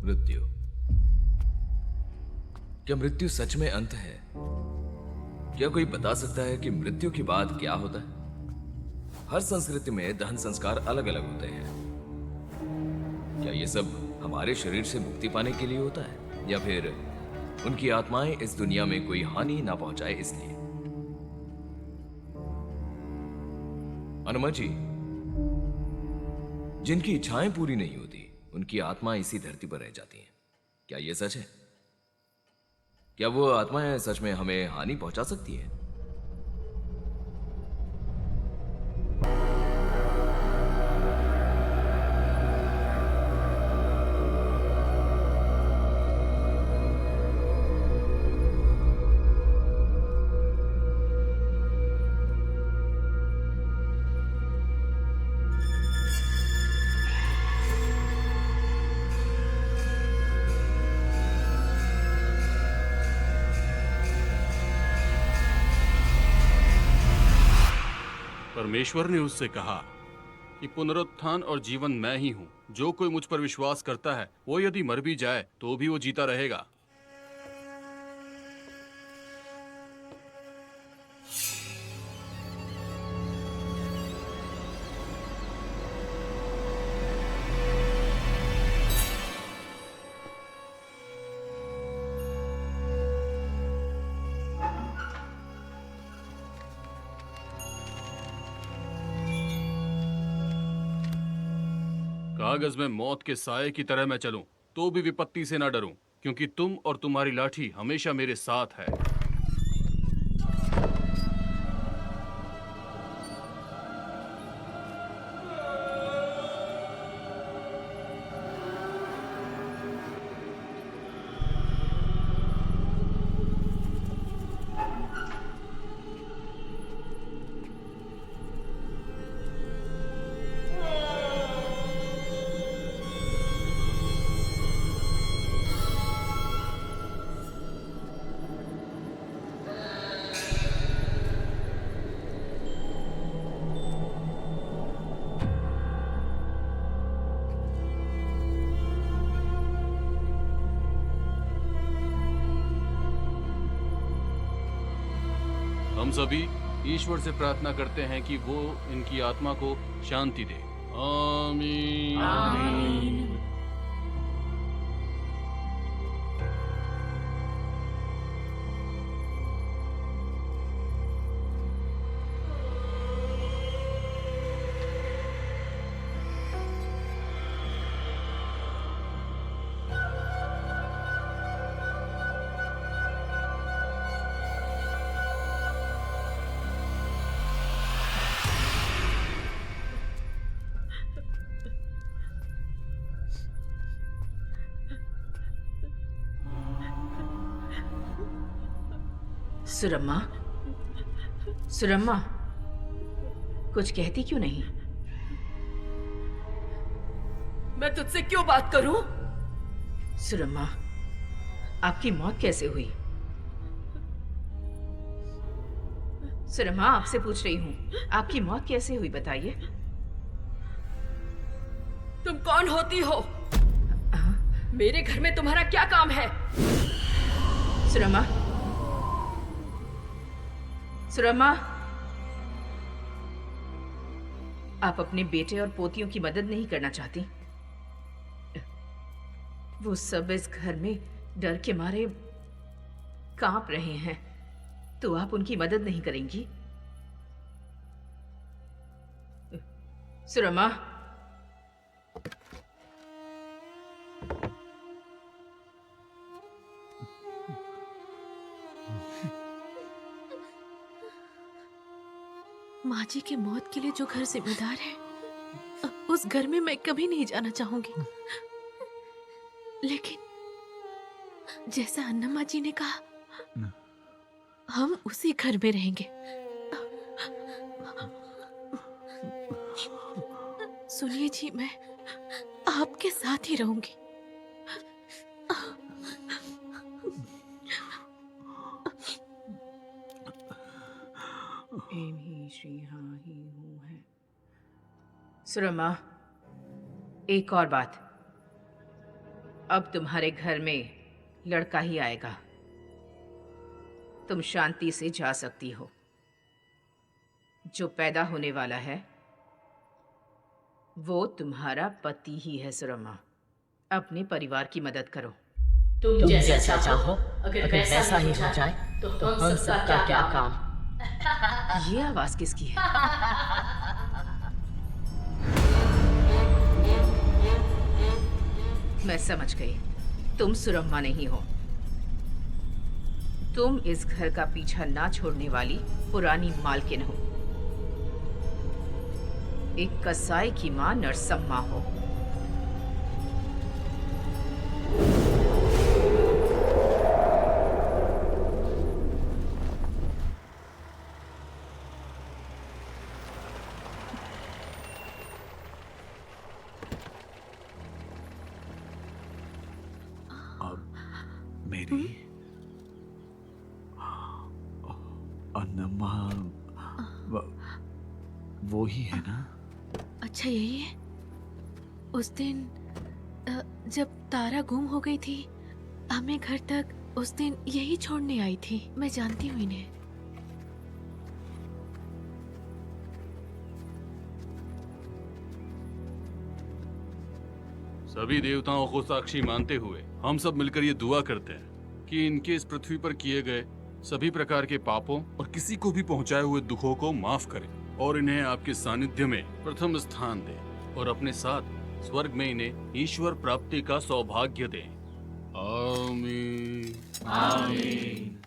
मृत्यु। क्या मृत्यु सच में अंत है? क्या कोई बता सकता है कि मृत्यु के बाद क्या होता है? हर संस्कृति में दहन संस्कार अलग अलग होते हैं। क्या ये सब हमारे शरीर से मुक्ति पाने के लिए होता है, या फिर उनकी आत्माएं इस दुनिया में कोई हानि ना पहुंचाए इसलिए? अनुमा जी, जिनकी इच्छाएं पूरी नहीं होती उनकी आत्मा इसी धरती पर रह जाती हैं। क्या यह सच है? क्या वो आत्माएं सच में हमें हानि पहुंचा सकती हैं? परमेश्वर ने उससे कहा कि पुनरुत्थान और जीवन मैं ही हूं। जो कोई मुझ पर विश्वास करता है वो यदि मर भी जाए तो भी वो जीता रहेगा। कागज में मौत के साए की तरह मैं चलूं तो भी विपत्ति से ना डरूं, क्योंकि तुम और तुम्हारी लाठी हमेशा मेरे साथ है। हम सभी ईश्वर से प्रार्थना करते हैं कि वो इनकी आत्मा को शांति दे। आमीन। आमीन। सुरम्मा, सुरम्मा, कुछ कहती क्यों नहीं? मैं तुझसे क्यों बात करूं? सुरम्मा, आपकी मौत कैसे हुई? सुरम्मा, आपसे पूछ रही हूँ, आपकी मौत कैसे हुई, बताइए। तुम कौन होती हो? मेरे घर में तुम्हारा क्या काम है? सुरम्मा, सुरम्मा, आप अपने बेटे और पोतियों की मदद नहीं करना चाहती? वो सब इस घर में डर के मारे कांप रहे हैं, तो आप उनकी मदद नहीं करेंगी? सुरमा, माँ जी की मौत के लिए जो घर जिम्मेदार है, उस घर में मैं कभी नहीं जाना चाहूंगी। लेकिन जैसा अन्नम्मा जी ने कहा, हम उसी घर में रहेंगे। सुनिए जी, मैं आपके साथ ही रहूंगी। एम ही श्री हाँ ही हूँ है। सुरमा, एक और बात, अब तुम्हारे घर में लड़का ही आएगा। तुम शांति से जा सकती हो। जो पैदा होने वाला है वो तुम्हारा पति ही है। सुरमा, अपने परिवार की मदद करो। तुम जैसा चाहो, अगर वैसा ही हो जाए तो हम सबका क्या काम। ये आवाज किसकी है? मैं समझ गई, तुम सुरम्मा नहीं हो। तुम इस घर का पीछा ना छोड़ने वाली पुरानी मालकिन हो। एक कसाई की मां नरसम्मा हो। मेरी अन्नमा वो ही है ना? अच्छा यही है। उस दिन जब तारा गुम हो गई थी, हमें घर तक उस दिन यही छोड़ने आई थी। मैं जानती हूँ इन्हें। सभी देवताओं को साक्षी मानते हुए हम सब मिलकर ये दुआ करते हैं कि इनके इस पृथ्वी पर किए गए सभी प्रकार के पापों और किसी को भी पहुंचाए हुए दुखों को माफ करें और इन्हें आपके सानिध्य में प्रथम स्थान दें और अपने साथ स्वर्ग में इन्हें ईश्वर प्राप्ति का सौभाग्य दें। आमीन। आमीन।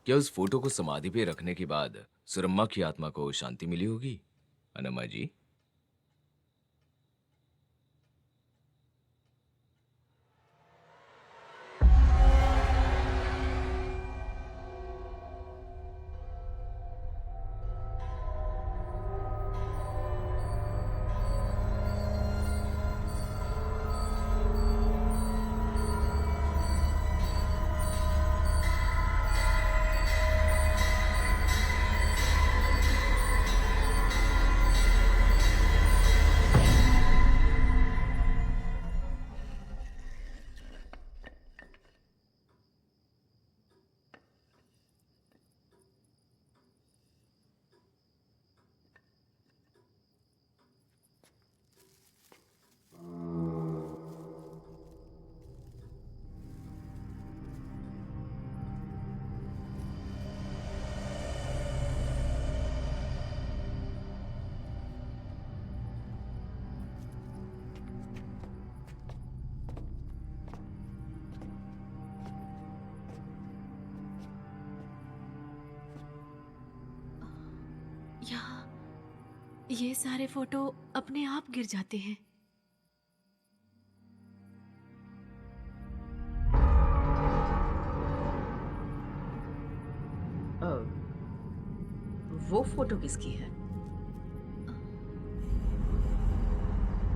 क्या उस फोटो को समाधि पे रखने के बाद सुरम्मा की आत्मा को शांति मिली होगी, अन्नमा जी? यहाँ ये सारे फोटो अपने आप गिर जाते हैं। वो फोटो किसकी है?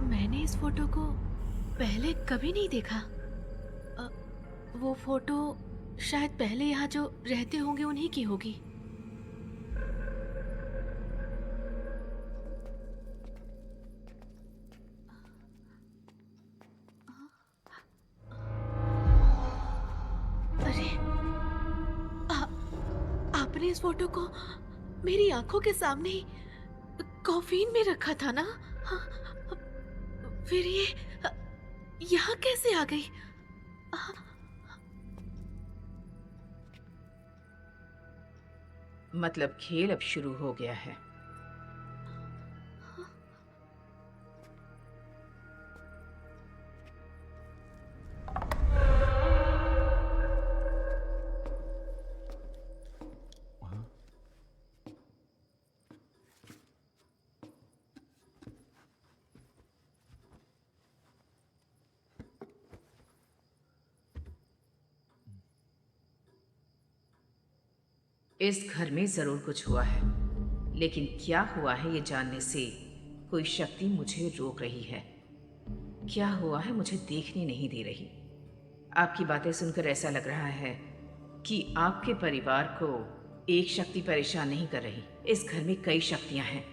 मैंने इस फोटो को पहले कभी नहीं देखा। वो फोटो शायद पहले यहाँ जो रहते होंगे उन्हीं की होगी। अरे आपने इस फोटो को मेरी आंखों के सामने ही कॉफीन में रखा था ना? फिर ये यहाँ कैसे आ गई? मतलब खेल अब शुरू हो गया है। इस घर में जरूर कुछ हुआ है, लेकिन क्या हुआ है ये जानने से कोई शक्ति मुझे रोक रही है। क्या हुआ है मुझे देखने नहीं दे रही। आपकी बातें सुनकर ऐसा लग रहा है कि आपके परिवार को एक शक्ति परेशान नहीं कर रही। इस घर में कई शक्तियां हैं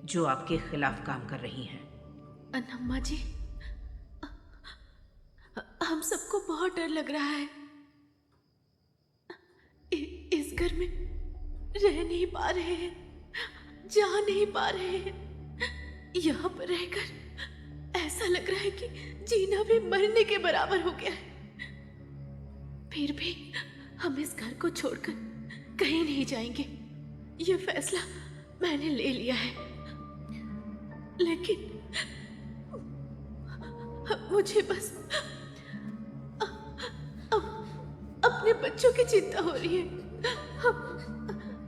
जो आपके खिलाफ काम कर रही हैं। अन्नमा जी, हम सबको बहुत डर लग रहा है। इस घर में रह नहीं पा रहे हैं, जा नहीं पा रहे हैं। यहाँ पर रहकर ऐसा लग रहा है कि जीना भी मरने के बराबर हो गया है। फिर भी हम इस घर को छोड़कर कहीं नहीं जाएंगे। ये फैसला मैंने ले लिया है, लेकिन मुझे बस अपने बच्चों की चिंता हो रही है।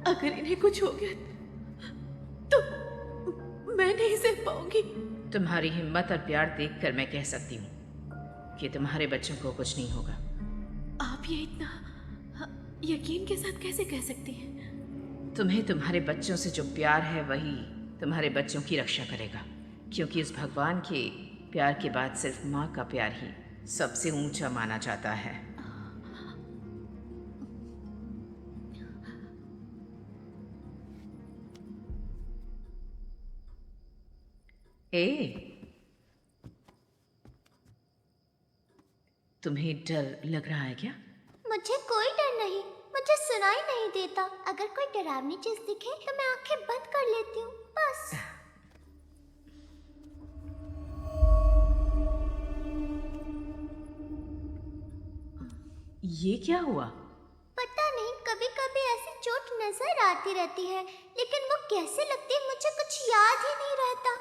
अगर इन्हें कुछ हो गया तो मैं नहीं सह पाऊंगी। तुम्हारी हिम्मत और प्यार देखकर मैं कह सकती हूँ कि तुम्हारे बच्चों को कुछ नहीं होगा। आप ये इतना यकीन के साथ कैसे कह सकती हैं? तुम्हें तुम्हारे बच्चों से जो प्यार है वही तुम्हारे बच्चों की रक्षा करेगा, क्योंकि उस भगवान के प्यार के बाद सिर्फ माँ का प्यार ही सबसे ऊंचा माना जाता है। तुम्हें डर लग रहा है क्या? मुझे कोई डर नहीं, मुझे सुनाई नहीं देता। अगर कोई डरावनी चीज दिखे तो मैं आंखें बंद कर लेती हूँ, बस। ये क्या हुआ? पता नहीं, कभी कभी ऐसी चोट नजर आती रहती है, लेकिन वो कैसे लगती है मुझे कुछ याद ही नहीं रहता।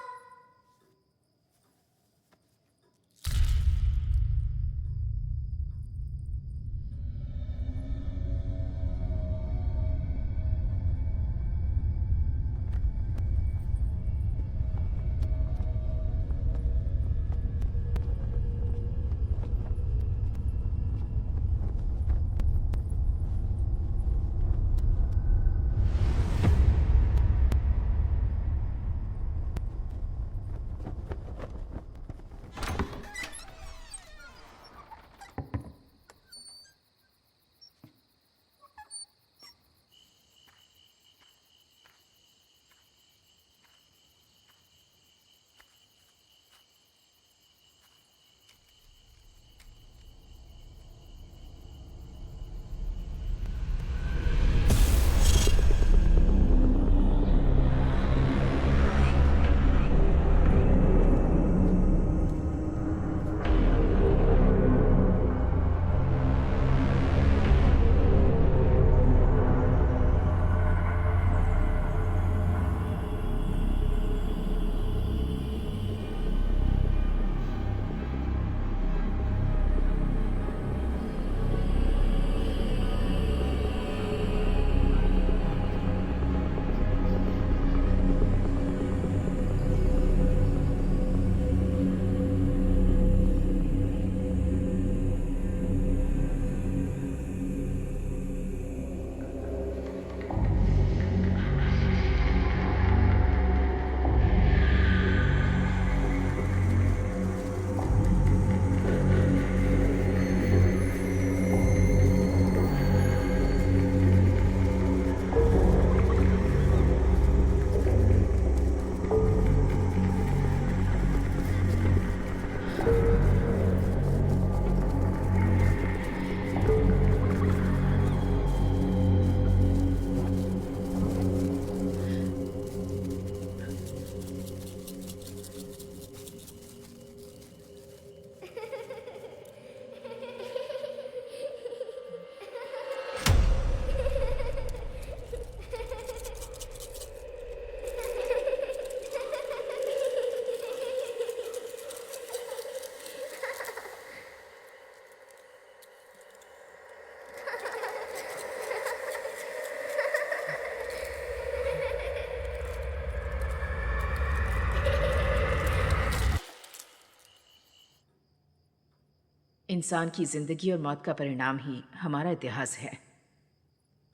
इंसान की जिंदगी और मौत का परिणाम ही हमारा इतिहास है।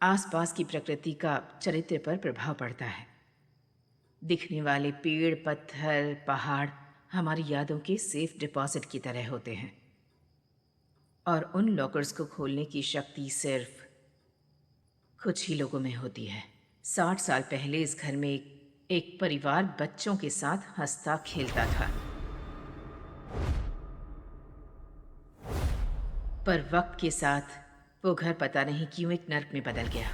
आसपास की प्रकृति का चरित्र पर प्रभाव पड़ता है। दिखने वाले पेड़, पत्थर, पहाड़ हमारी यादों के सेफ डिपॉजिट की तरह होते हैं, और उन लॉकर्स को खोलने की शक्ति सिर्फ कुछ ही लोगों में होती है। 60 साल पहले इस घर में एक परिवार बच्चों के साथ हंसता खेलता था। पर वक्त के साथ वो घर पता नहीं क्यों एक नर्क में बदल गया।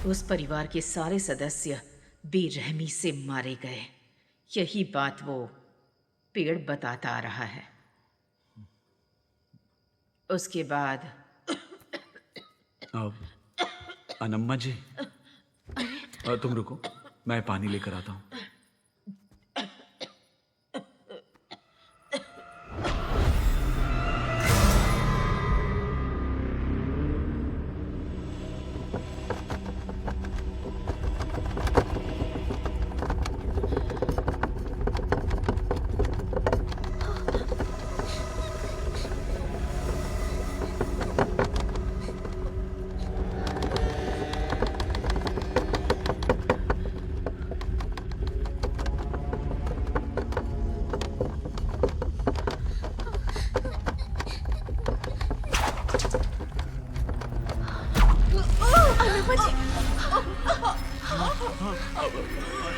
उस परिवार के सारे सदस्य बेरहमी से मारे गए। यही बात वो पेड़ बताता आ रहा है। उसके बाद अनम्मा जी, तुम रुको, मैं पानी लेकर आता हूँ।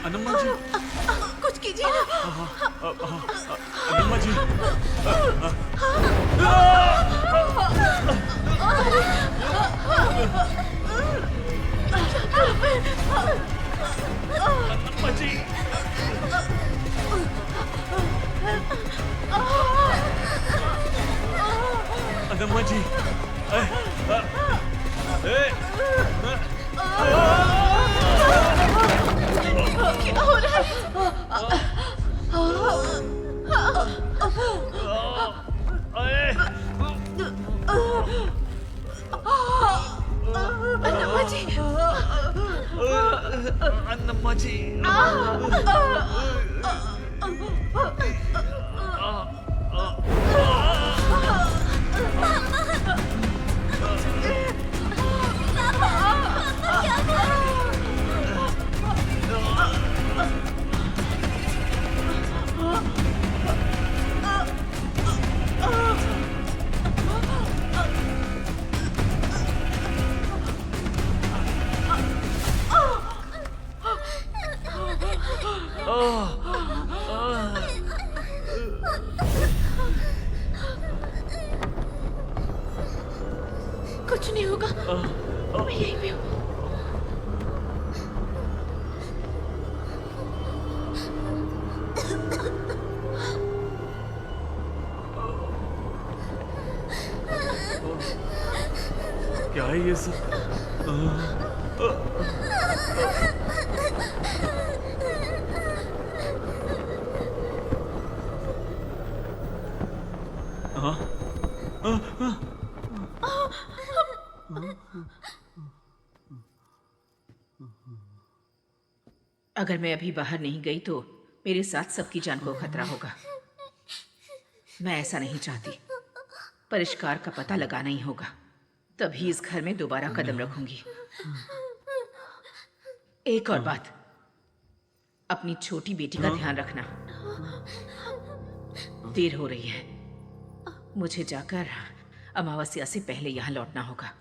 अनम्मा जी, कुछ कीजिए ना। अनम्मा जी, अनम्मा जी, अनम्मा जी, क्या हो रहा है? अनम्मा जी, अनम्मा जी, कुछ नहीं होगा, मैं यहीं पे हूँ। क्या है ये सब? अगर मैं अभी बाहर नहीं गई तो मेरे साथ सबकी जान को खतरा होगा। मैं ऐसा नहीं चाहती। परिष्कार का पता लगाना ही होगा, तभी इस घर में दोबारा कदम रखूंगी। एक और बात, अपनी छोटी बेटी का ध्यान रखना। देर हो रही है, मुझे जाकर अमावस्या से पहले यहाँ लौटना होगा।